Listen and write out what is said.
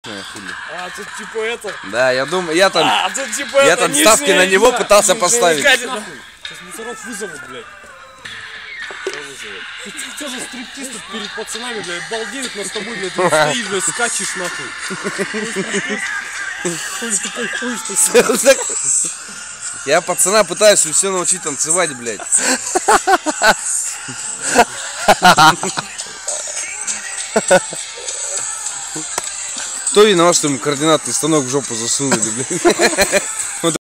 А, тут типа это. Да, я думаю, я там тут типа я это, там ставки на него пытался поставить. Сейчас мусоров вызовут, блядь. Что за стриптиз тут перед пацанами, блядь, балдеют нас с тобой, блядь, ты стоишь, блядь, скачешь нахуй. Хуй такой хуй, что. Я пацана пытаюсь все научить танцевать, блядь. Кто виноват, что ему координатный станок в жопу засунули, блядь?